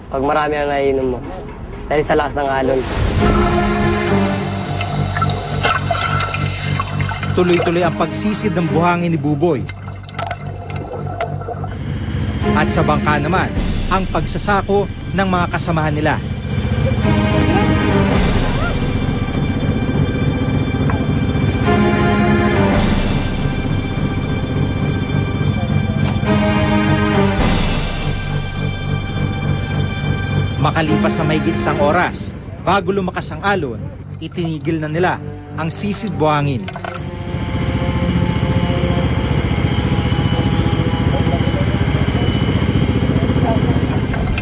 pag marami ang naiinom mo. Dahil sa lakas ng alon. Tuloy-tuloy ang pagsisid ng buhangin ni Buboy. At sa bangka naman, ang pagsasako ng mga kasamahan nila. Makalipas sa mahigit isang oras, bago lumakas ang alon, itinigil na nila ang sisid buhangin.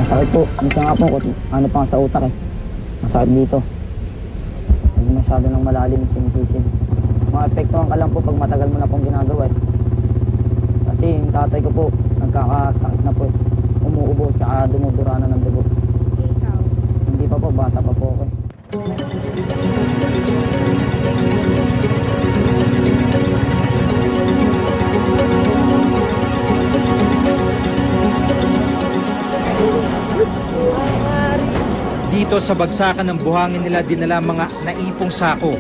Masakit po. Minsan nga po, ano pa sa utak eh. Masakit dito. Hindi masyado nang malalim yung sinisisid. Maapektuhan ka lang po pag matagal mo na pong ginagawa eh. Kasi yung tatay ko po, nagkakasakit na po eh. Umuubo, tsaka dumudura na ng dugo. Hindi pa po, bata pa po ako eh. Dito sa bagsakan ng buhangin nila dinala mga naipong sako.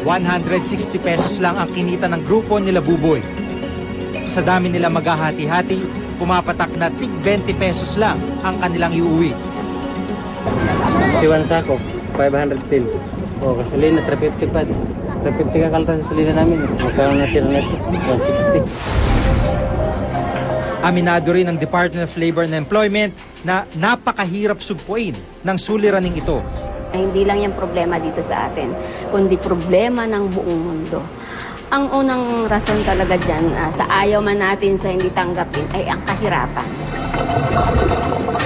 160 pesos lang ang kinita ng grupo nila Buboy. Sa dami nila maghahati-hati, pumapatak na tig 20 pesos lang ang kanilang iuwi. 51 sako, 510. O, gasolina, 350 pa. 350 ka kalta sa gasolina namin. Magkaroon natira na ito, 160. Aminado rin ng Department of Labor and Employment na napakahirap sugpuin ng suliraning ito. Ay, hindi lang yung problema dito sa atin, kundi problema ng buong mundo. Ang unang rason talaga dyan, sa ayaw man natin sa hindi tanggapin, ay ang kahirapan.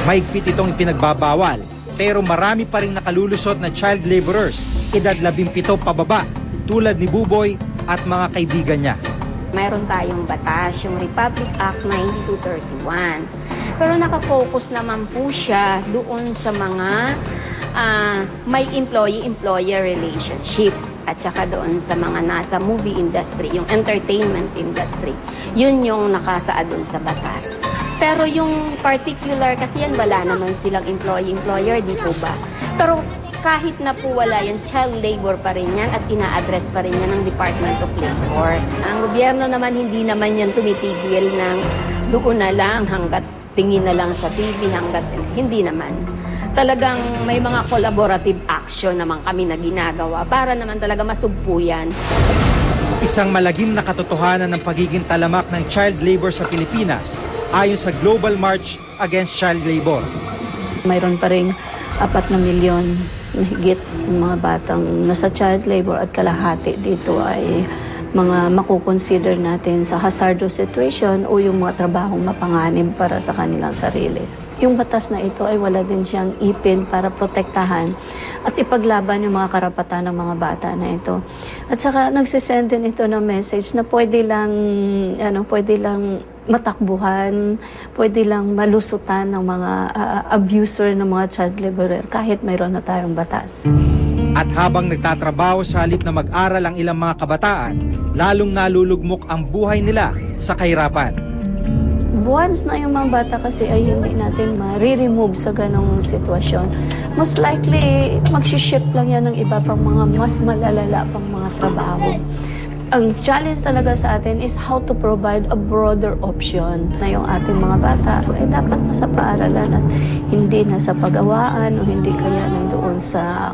Mahigpit itong ipinagbabawal, pero marami pa rin nakalulusot na child laborers, edad 17 pababa, tulad ni Buboy at mga kaibigan niya. Mayroon tayong batas, yung Republic Act 9231. Pero nakafocus naman po siya doon sa mga may employee-employer relationship at saka doon sa mga nasa movie industry, yung entertainment industry. Yun yung nakasaad doon sa batas. Pero yung particular, kasi yan wala naman silang employee-employer, di po ba? Pero kahit na po wala yan, child labor pa rin yan at ina-address pa rin yan ng Department of Labor. Ang gobyerno naman, hindi naman yan tumitigil ng doon na lang hanggat tingin na lang sa TV, hanggat hindi naman. Talagang may mga collaborative action naman kami na ginagawa para naman talaga masugpo yan. Isang malagim na katotohanan ng pagiging talamak ng child labor sa Pilipinas ayon sa Global March Against Child Labor. Mayroon pa rin 4 na milyon mahigit mga batang nasa child labor at kalahati dito ay mga makukonsider natin sa hazardous situation o yung mga trabahong mapanganib para sa kanilang sarili. Yung batas na ito ay wala din siyang ipin para protektahan at ipaglaban yung mga karapatan ng mga bata na ito. At saka nagsisend din ito ng message na pwede lang matakbuhan, pwede lang malusutan ng mga abuser ng mga child laborer kahit mayroon na tayong batas. At habang nagtatrabaho sa halip na mag-aral ang ilang mga kabataan, lalong nalulugmok ang buhay nila sa kahirapan. Once na yung mga bata kasi ay hindi natin ma-remove sa ganong sitwasyon, most likely mag-shift lang yan ng iba pang mga mas malalala pang mga trabaho. Ang challenge talaga sa atin is how to provide a broader option na yung ating mga bata ay dapat nasa paaralan at hindi nasa pagawaan o hindi kaya nandoon sa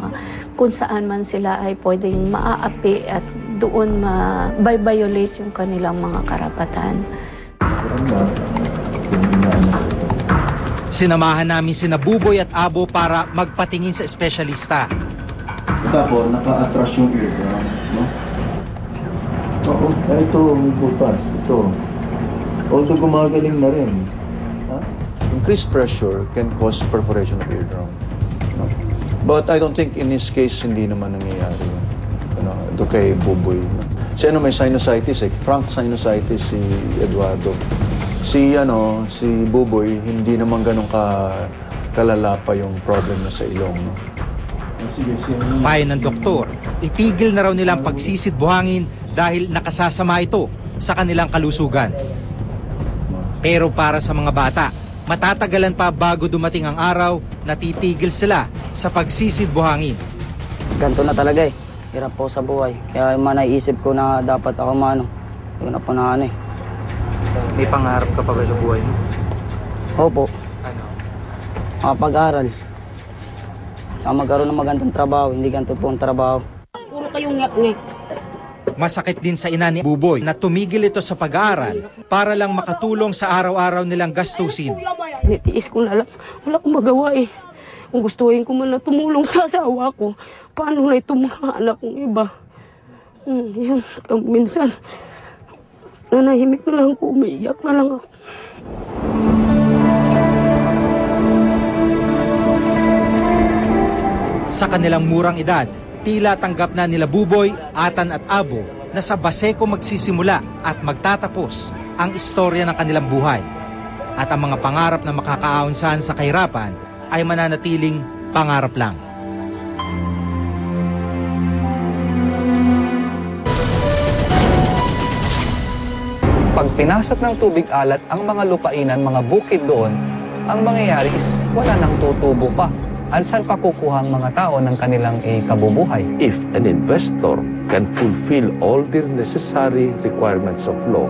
kung saan man sila ay pwedeng maaapi at doon ma-violate yung kanilang mga karapatan. Sinamahan namin sina Buboy at Abo para magpatingin sa espesyalista. Ito po, naka-atras yung eardrum, no? Oo, ito, may butas, ito. Although gumagaling na rin. Increased pressure can cause perforation of eardrum. No? But I don't think in this case, hindi naman nangyayari yun. Ito kay Buboy. No? May sinusitis eh. Frank sinusitis si Eduardo. Si Buboy, hindi naman ganun kalala pa yung problem na sa ilong. No? Payo ng doktor, itigil na raw nilang pagsisid buhangin dahil nakasasama ito sa kanilang kalusugan. Pero para sa mga bata, matatagalan pa bago dumating ang araw na titigil sila sa pagsisid buhangin. Ganito na talaga eh. Hirap po sa buhay. Kaya yung mga naiisip ko na dapat ako yun na po na ano eh. May pangarap ka pa ba sa buhay mo? Opo, Ano? makapag-aral. Saka magkaroon ng magandang trabaho, hindi ganito po ang trabaho. Puro kayong ngak-ngak. Masakit din sa ina ni Buboy na tumigil ito sa pag-aaral para lang makatulong sa araw-araw nilang gastusin. Nitiis ko na lang. Wala akong magawa eh. Kung gustuhin ko man na tumulong sa asawa ko, paano na itong mga anak kong iba? Yan, minsan, nanahimik na lang ko, umiiyak na lang ako. Sa kanilang murang edad, tila tanggap na nila Buboy, Atan at Abo na sa Baseco magsisimula at magtatapos ang istorya ng kanilang buhay. At ang mga pangarap na makakaaunsahan sa kahirapan ay mananatiling pangarap lang. Pag pinasok ng tubig alat ang mga lupainan, mga bukid doon, ang mangyayari is wala nang tutubo pa. Ansan pa kukuha ang mga tao ng kanilang kabubuhay? If an investor can fulfill all the necessary requirements of law,